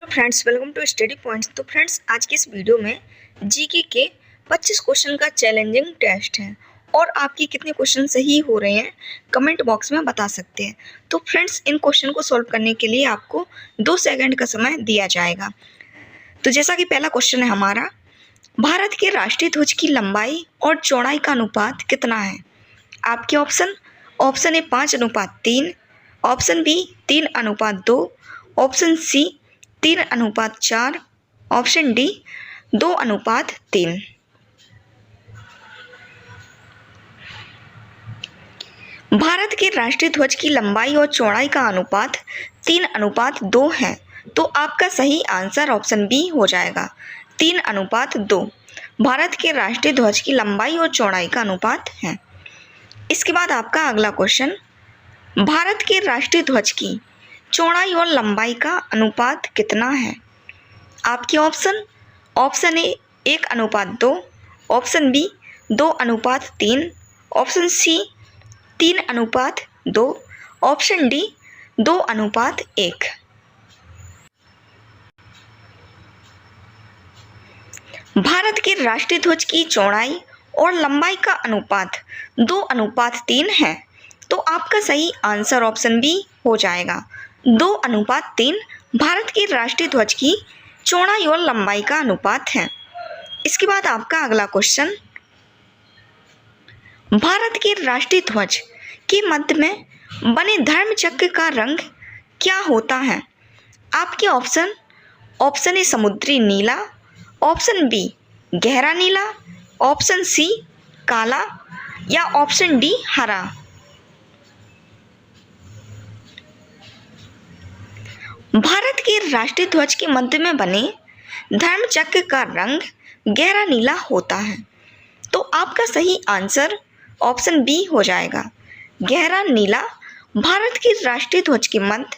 Friends, welcome to study points. तो friends, आज की इस वीडियो में जीके के 25 क्वेश्चन का चैलेंजिंग टेस्ट है और आपकी कितने क्वेश्चन सही हो रहे हैं कमेंट बॉक्स में बता सकते हैं। तो फ्रेंड्स, इन क्वेश्चन को सॉल्व करने के लिए आपको 2 सेकंड का समय दिया जाएगा। तो जैसा कि पहला क्वेश्चन है हमारा, भारत के राष्ट्रीय ध्वज की लंबाई और चौड़ाई का अनुपात कितना है? आपके option A 5:3, option B 3:2, option C 3:4, option D 2:3। Bharat के राष्ट्रीय ध्वज की लंबाई और चौड़ाई का अनुपात 3:2 है, तो आपका सही आंसर ऑप्शन बी हो जाएगा, 3:2। भारत के राष्ट्रीय ध्वज की लंबाई और चौड़ाई का अनुपात है। इसके बाद आपका अगला क्वेश्चन, भारत के राष्ट्रीय ध्वज की चौड़ाई और लंबाई का अनुपात कितना है? आपके option A 1:2, option B 2:3, option C 3:2, option D 2:1। Bharat के राष्ट्रीय ध्वज की चौड़ाई और लंबाई का अनुपात 2:3 है, तो आपका सही आंसर ऑप्शन बी हो जाएगा, 2:3 भारत के राष्ट्रीय ध्वज की चौड़ाई और लंबाई का अनुपात है। इसके बाद आपका अगला क्वेश्चन, भारत के राष्ट्रीय ध्वज के मध्य में बने धर्म चक्र का रंग क्या होता है? आपके ऑप्शन ए समुद्री नीला, ऑप्शन बी गहरा नीला, ऑप्शन सी काला या ऑप्शन डी हरा। भारत के राष्ट्रीय ध्वज के मध्य में बने धर्म चक्र का रंग गहरा नीला होता है, तो आपका सही आंसर ऑप्शन बी हो जाएगा, गहरा नीला भारत के राष्ट्रीय ध्वज के मध्य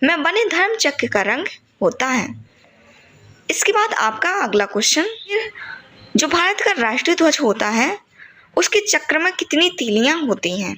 में बने धर्म चक्र का रंग होता है। इसके बाद आपका अगला क्वेश्चन, जो भारत का राष्ट्रीय ध्वज होता है उसके चक्र में कितनी तीलियां होती हैं?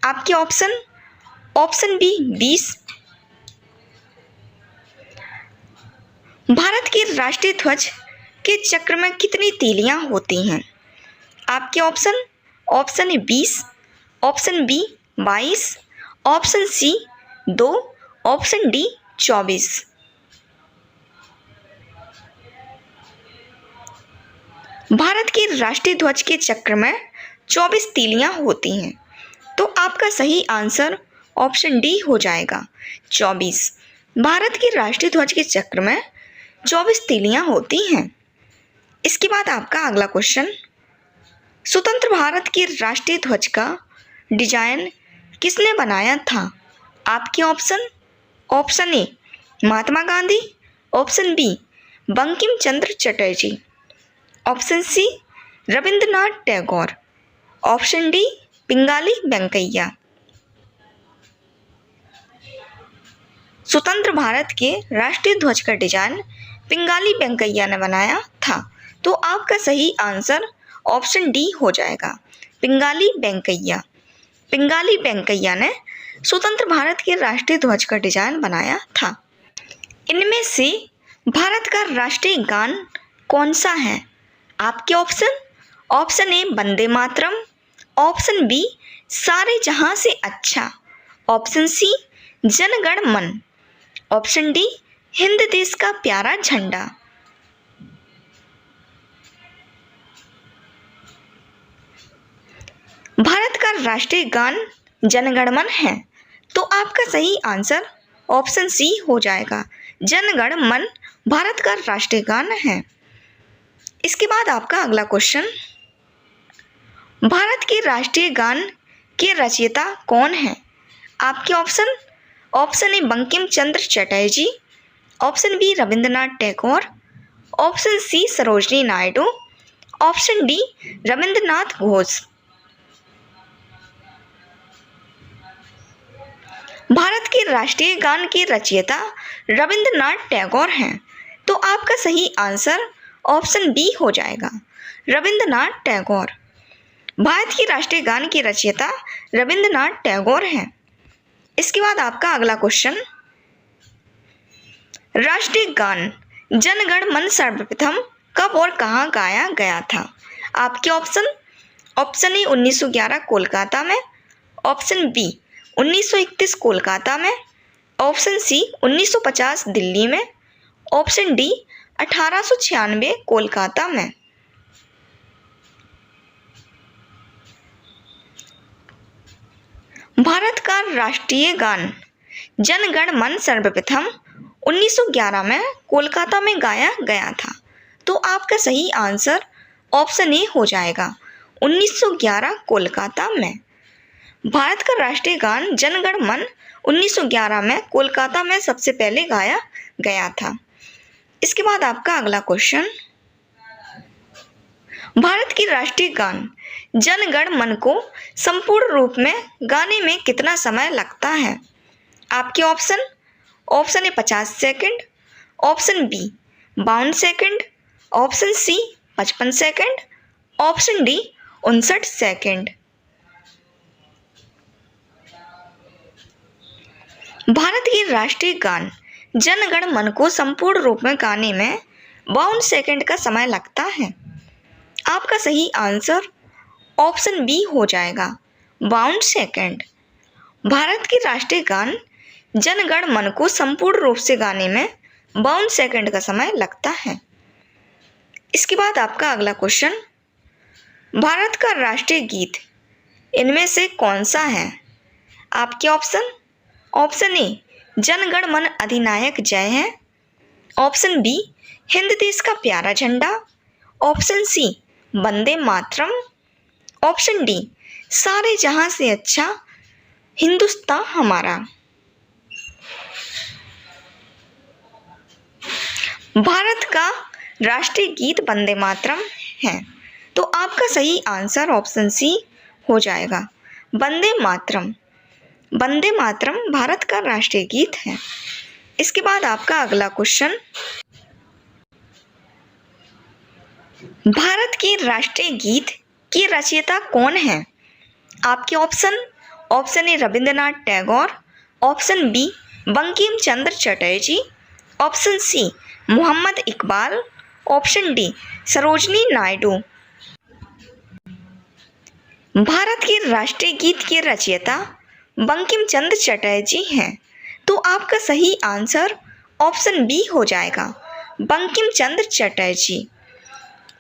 आपके ऑप्शन बी 20। भारत के राष्ट्रीय ध्वज के चक्र में कितनी तीलियां होती हैं? आपके option A 20, option B 22, option C 2, option D 24। Bharat के राष्ट्रीय ध्वज के चक्र में 24 तीलियां होती हैं, तो आपका सही आंसर ऑप्शन डी हो जाएगा, 24। भारत के राष्ट्रीय ध्वज के चक्र में 24 तीलियां होती हैं। इसके बाद आपका अगला क्वेश्चन, स्वतंत्र भारत के राष्ट्रीय ध्वज का डिजाइन किसने बनाया था? आपके option A Mahatma Gandhi, option B Bankim Chandra Chatterjee, option C Rabindranath Tagore, option D Pingali Venkayya. स्वतंत्र भारत के राष्ट्रीय ध्वज का डिजाइन पिंगाली वेंकैया ने बनाया था, तो आपका सही आंसर ऑप्शन डी हो जाएगा, पिंगाली वेंकैया। पिंगाली वेंकैया ने स्वतंत्र भारत के राष्ट्रीय ध्वज का डिजाइन बनाया था। इनमें से भारत का राष्ट्रीय गान कौन सा है? आपके option A Vande Mataram, option B Saare Jahan से अच्छा, ऑप्शन सी जन गण मन, ऑप्शन डी हिंद देश का प्यारा झंडा। भारत का राष्ट्रीय गान जन गण मन है, तो आपका सही आंसर ऑप्शन सी हो जाएगा, जन गण मन भारत का राष्ट्रीय गान है। इसके बाद आपका अगला क्वेश्चन, भारत के राष्ट्रीय गान के रचयिता कौन है? आपके option A Bankim Chandra Chatterjee, option B Rabindranath Tagore, option C Sarojini Naidu, option D Rabindranath Ghosh. Bharat के राष्ट्रीय गान के रचयिता रविंद्रनाथ टैगोर हैं, तो आपका सही आंसर ऑप्शन बी हो जाएगा, रविंद्रनाथ टैगोर। भारत के राष्ट्रीय गान के रचयिता रविंद्रनाथ टैगोर हैं। इसके बाद आपका अगला क्वेश्चन, राष्ट्रीय गान जन गण मन सर्वप्रथम कब और कहाँ गाया गया था? आपके ऑप्शन ए 1911 कोलकाता में, ऑप्शन बी 1931 कोलकाता में, ऑप्शन सी 1950 दिल्ली में, ऑप्शन डी 1896 कोलकाता में। भारत का राष्ट्रीय गान जन गण मन सर्वप्रथम 1911 में कोलकाता में गाया गया था। तो आपका सही आंसर ऑप्शन ए हो जाएगा, 1911 कोलकाता में। भारत का राष्ट्रीय गान जन गण मन 1911 में कोलकाता में सबसे पहले गाया गया था। इसके बाद आपका अगला क्वेश्चन, भारत की राष्ट्रीय गान जन गण मन को संपूर्ण रूप में गाने में कितना समय लगता है? आपके option A 50 second, option B 52 second, option C 55 second, option D 59 second. Bharat की राष्ट्रीय गान जन गण मन को संपूर्ण रूप में गाने में 52 सेकंड का समय लगता है। आपका सही आंसर ऑप्शन बी हो जाएगा, 52 सेकंड। भारत के राष्ट्रीय गान जन गण मन को संपूर्ण रूप से गाने में 52 सेकंड का समय लगता है। इसके बाद आपका अगला क्वेश्चन, भारत का राष्ट्रीय गीत इनमें से कौन सा है? आपके ऑप्शन ए जन गण मन अधिनायक जय है, ऑप्शन बी हिंद देश का प्यारा झंडा, ऑप्शन सी वंदे मातरम, ऑप्शन डी सारे जहां से अच्छा हिंदुस्तान हमारा। भारत का राष्ट्रीय गीत वंदे मातरम है। तो आपका सही आंसर ऑप्शन सी हो जाएगा, वंदे मातरम। वंदे मातरम भारत का राष्ट्रीय गीत है। इसके बाद आपका अगला क्वेश्चन, भारत के राष्ट्रीय गीत की रचयिता कौन है? आपके option A Rabindranath Tagore, option B Bankim Chandra Chatterjee, option C Mohammad Iqbal, option D Sarojini Naidu. Bharat के राष्ट्रीय गीत के रचयिता बंकिम चंद्र चटर्जी हैं। तो आपका सही आंसर ऑप्शन बी हो जाएगा, बंकिम चंद्र चटर्जी।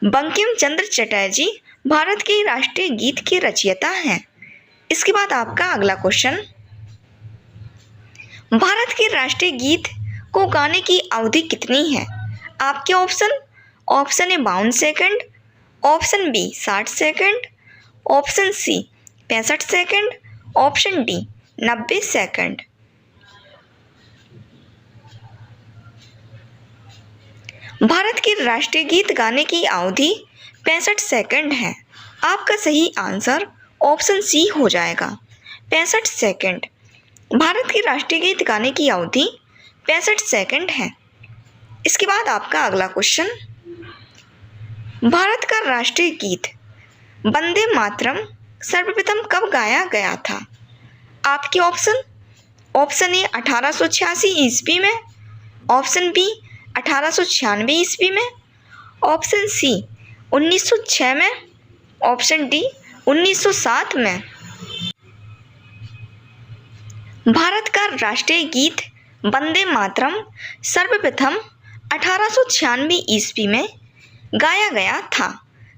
बंकिम चंद्र चटर्जी भारत के राष्ट्रीय गीत के रचयिता हैं। इसके बाद आपका अगला क्वेश्चन, भारत के राष्ट्रीय गीत को गाने की अवधि कितनी है? आपके option A 52 second, option B 60 second, option C 65 second, option D 90 second. Bharat के राष्ट्रीय गीत गाने की अवधि 65 सेकंड है। आपका सही आंसर ऑप्शन सी हो जाएगा, 65 सेकंड। भारत के राष्ट्रीय गीत गाने की अवधि 65 सेकंड है। इसके बाद आपका अगला क्वेश्चन, भारत का राष्ट्रीय गीत वंदे मातरम सर्वप्रथम कब गाया गया था? आपके ऑप्शन ए 1886 ईस्वी में, ऑप्शन बी 1896 ईस्वी में, ऑप्शन सी 1906 में, ऑप्शन डी 1907 में। भारत का राष्ट्रीय गीत वंदे मातरम सर्वप्रथम 1896 ईस्वी में गाया गया था।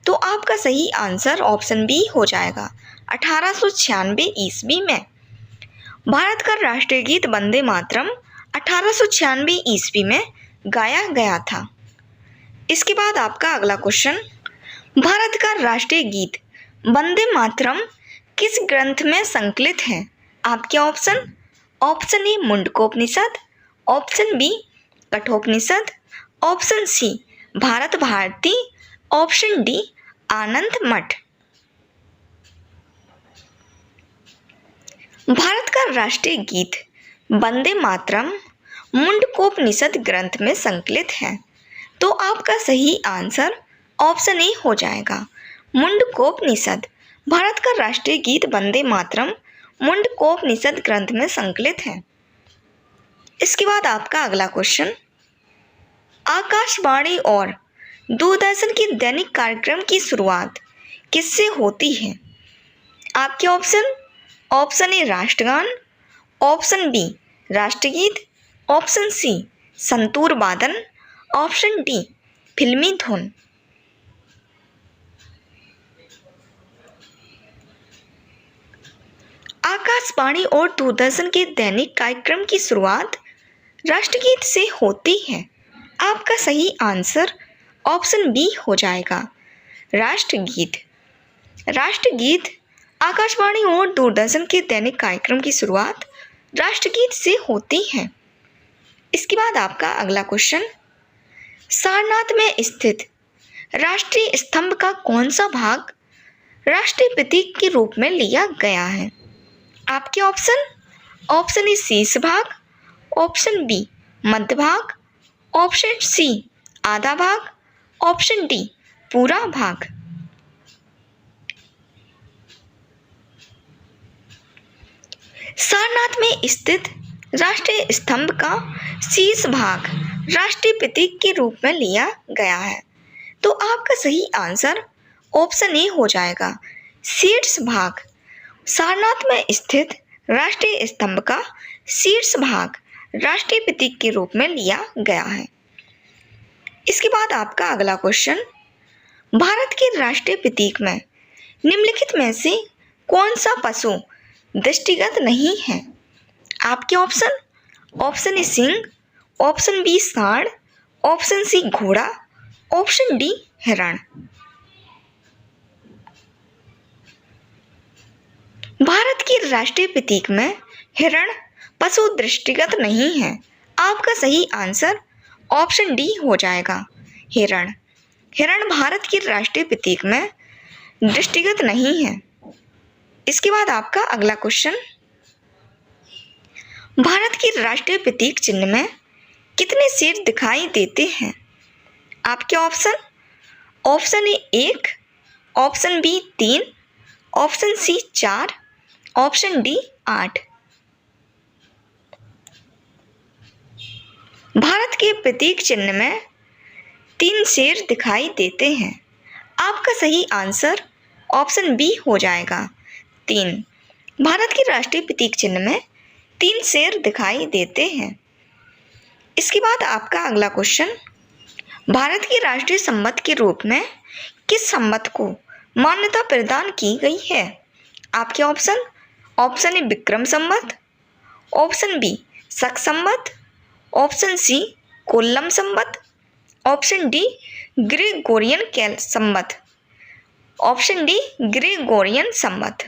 तो आपका सही आंसर ऑप्शन बी हो जाएगा, 1896 ईस्वी में। भारत का राष्ट्रीय गीत वंदे मातरम 1896 ईस्वी में गाया गया था। इसके बाद आपका अगला क्वेश्चन, भारत का राष्ट्रीय गीत वंदे मातरम किस ग्रंथ में संकलित है? आपके option A Mundakopanishad, option B Kathopanishad, option C Bharat Bharati, option D Anand Math. Bharat का राष्ट्रीय गीत वंदे मातरम मुंडकोपनिषद ग्रंथ में संकलित है। तो आपका सही आंसर ऑप्शन ए हो जाएगा, मुंडकोपनिषद। भारत का राष्ट्रीय गीत वंदे मातरम मुंडकोपनिषद ग्रंथ में संकलित है। इसके बाद आपका अगला क्वेश्चन, आकाशवाणी और दूरदर्शन के दैनिक कार्यक्रम की शुरुआत किससे होती है? आपके ऑप्शन। ऑप्शन ए राष्ट्रगान, ऑप्शन बी राष्ट्रगीत, ऑप्शन सी संतूर वादन, ऑप्शन डी फिल्मी धुन। आकाशवाणी और दूरदर्शन के दैनिक कार्यक्रम की शुरुआत राष्ट्रगीत से होती है। आपका सही आंसर ऑप्शन बी हो जाएगा, राष्ट्रगीत। राष्ट्रगीत आकाशवाणी और दूरदर्शन के दैनिक कार्यक्रम की शुरुआत राष्ट्रगीत से होती है। इसके बाद आपका अगला क्वेश्चन, सारनाथ में स्थित राष्ट्रीय स्तंभ का कौन सा भाग राष्ट्रीय प्रतीक के रूप में लिया गया है? आपके ऑप्शन। ऑप्शन ए शीर्ष भाग, ऑप्शन बी मध्य भाग, ऑप्शन सी आधा भाग, ऑप्शन डी पूरा भाग। सारनाथ में स्थित राष्ट्रीय स्तंभ का शीर्ष भाग राष्ट्रीय प्रतीक के रूप में लिया गया है, तो आपका सही आंसर ऑप्शन ए हो जाएगा, शीर्ष भाग। सारनाथ में स्थित राष्ट्रीय स्तंभ का शीर्ष भाग राष्ट्रीय प्रतीक के रूप में लिया गया है। इसके बाद आपका अगला क्वेश्चन, भारत के राष्ट्रीय प्रतीक में निम्नलिखित में से कौन सा पशु दृष्टिगत नहीं है? आपके ऑप्शन। ऑप्शन ए सिंह, ऑप्शन बी सांड, ऑप्शन सी घोड़ा, ऑप्शन डी हिरण। भारत के राष्ट्रीय प्रतीक में हिरण पशु दृष्टिगत नहीं है। आपका सही आंसर ऑप्शन डी हो जाएगा, हिरण। हिरण भारत के राष्ट्रीय प्रतीक में दृष्टिगत नहीं है। इसके बाद आपका अगला क्वेश्चन, भारत के राष्ट्रीय प्रतीक चिन्ह में कितने शेर दिखाई देते हैं? आपके option. Option A 1, option B 3, option C 4, option D 8। Bharat के प्रतीक चिन्ह में 3 शेर दिखाई देते हैं। आपका सही आंसर ऑप्शन बी हो जाएगा, 3। भारत के राष्ट्रीय प्रतीक चिन्ह में 3 शेर दिखाई देते हैं। इसके बाद आपका अगला क्वेश्चन, भारत के राष्ट्रीय संवत के रूप में किस संवत को मान्यता प्रदान की गई है? आपके option. Option A Vikram Samvat, option B Shaka Samvat, option C Kollam Samvat, option D Gregorian कैल Samvat, option D Gregorian Samvat.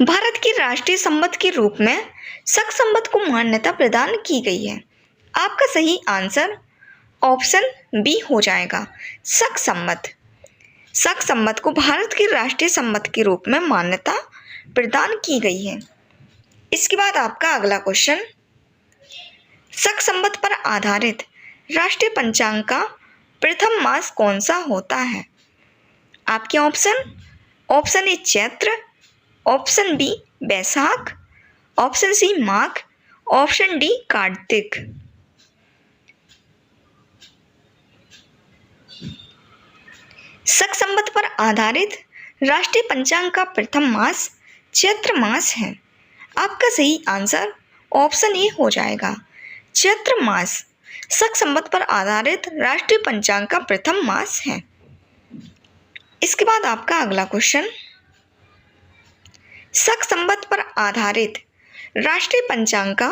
Bharat के राष्ट्रीय संवत के रूप में शक संवत को मान्यता प्रदान की गई है। आपका सही आंसर ऑप्शन बी हो जाएगा, शक संवत। शक संवत को भारत के राष्ट्रीय संवत के रूप में मान्यता प्रदान की गई है। इसके बाद आपका अगला क्वेश्चन, शक संवत पर आधारित राष्ट्रीय पंचांग का प्रथम मास कौन सा होता है? आपके option. Option A Chaitra, option B Baisakh, option C Magh, option D Kartik. Shaka Samvat पर आधारित राष्ट्रीय पंचांग का प्रथम मास चैत्र मास है। आपका सही आंसर ऑप्शन ए हो जाएगा, चैत्र मास शक संवत पर आधारित राष्ट्रीय पंचांग का प्रथम मास है। इसके बाद आपका अगला क्वेश्चन, शक संवत पर आधारित राष्ट्रीय पंचांग का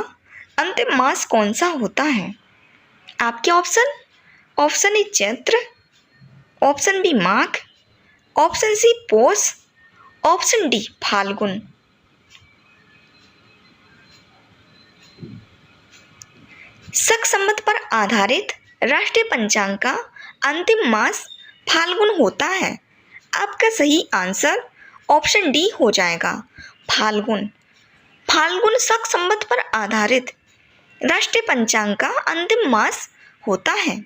अंतिम मास कौन सा होता है? आपके option. Option A Chaitra, option B Magh, option C Paush, option D Phalgun. शक संवत पर आधारित राष्ट्रीय पंचांग का अंतिम मास फाल्गुन होता है। आपका सही आंसर ऑप्शन डी हो जाएगा, फाल्गुन। फाल्गुन शक संवत पर आधारित राष्ट्रीय पंचांग का अंतिम मास होता है।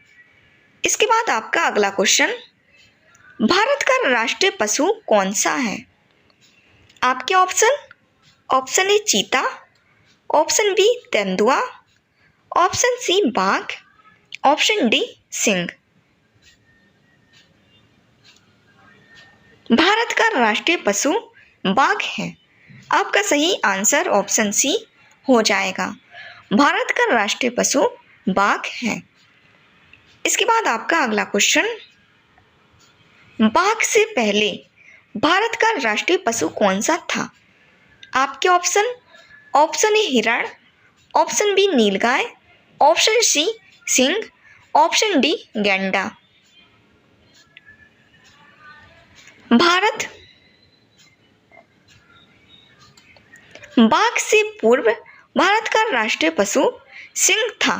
इसके बाद आपका अगला क्वेश्चन, भारत का राष्ट्रीय पशु कौन सा है? आपके ऑप्शन। ऑप्शन ए चीता, ऑप्शन बी तेंदुआ, ऑप्शन सी बाघ, ऑप्शन डी सिंह। भारत का राष्ट्रीय पशु बाघ है। आपका सही आंसर ऑप्शन सी हो जाएगा। भारत का राष्ट्रीय पशु बाघ है। इसके बाद आपका अगला क्वेश्चन, बाघ से पहले भारत का राष्ट्रीय पशु कौन सा था? आपके ऑप्शन ए हिरण, ऑप्शन बी नीलगाय, ऑप्शन सी सिंह, ऑप्शन डी गैंडा। बाघ से पूर्व भारत का राष्ट्रीय पशु सिंह था।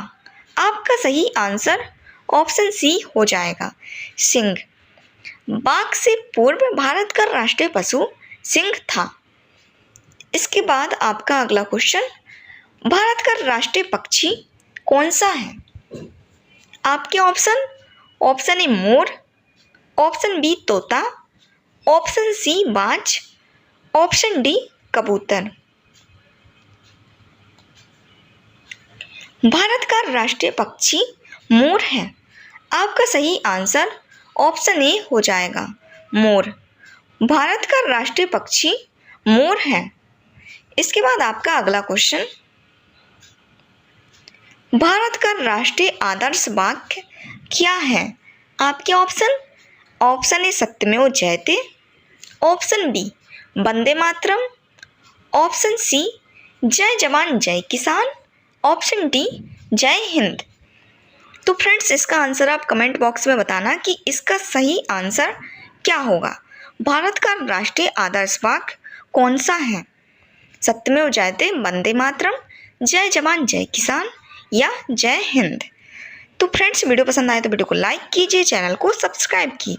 आपका सही आंसर ऑप्शन सी हो जाएगा, सिंह। बाघ से पूर्व भारत का राष्ट्रीय पशु सिंह था। इसके बाद आपका अगला क्वेश्चन, भारत का राष्ट्रीय पक्षी कौन सा है? आपके ऑप्शन ए मोर, ऑप्शन बी तोता, ऑप्शन सी बाज, ऑप्शन डी कबूतर। भारत का राष्ट्रीय पक्षी मोर है। आपका सही आंसर ऑप्शन ए हो जाएगा, मोर। भारत का राष्ट्रीय पक्षी मोर है। इसके बाद आपका अगला क्वेश्चन, भारत का राष्ट्रीय आदर्श वाक्य क्या है? आपके ऑप्शन ए सत्यमेव जयते, ऑप्शन बी वंदे मातरम, ऑप्शन सी जय जवान जय किसान, ऑप्शन डी जय हिंद। तो फ्रेंड्स, इसका आंसर आप कमेंट बॉक्स में बताना कि इसका सही आंसर क्या होगा। भारत का राष्ट्रीय आदर्श वाक्य कौन सा है? सत्यमेव जयते, वंदे मातरम, जय जवान जय किसान या जय हिंद। तो फ्रेंड्स, वीडियो पसंद आए तो वीडियो को लाइक कीजिए, चैनल को सब्सक्राइब कीजिए।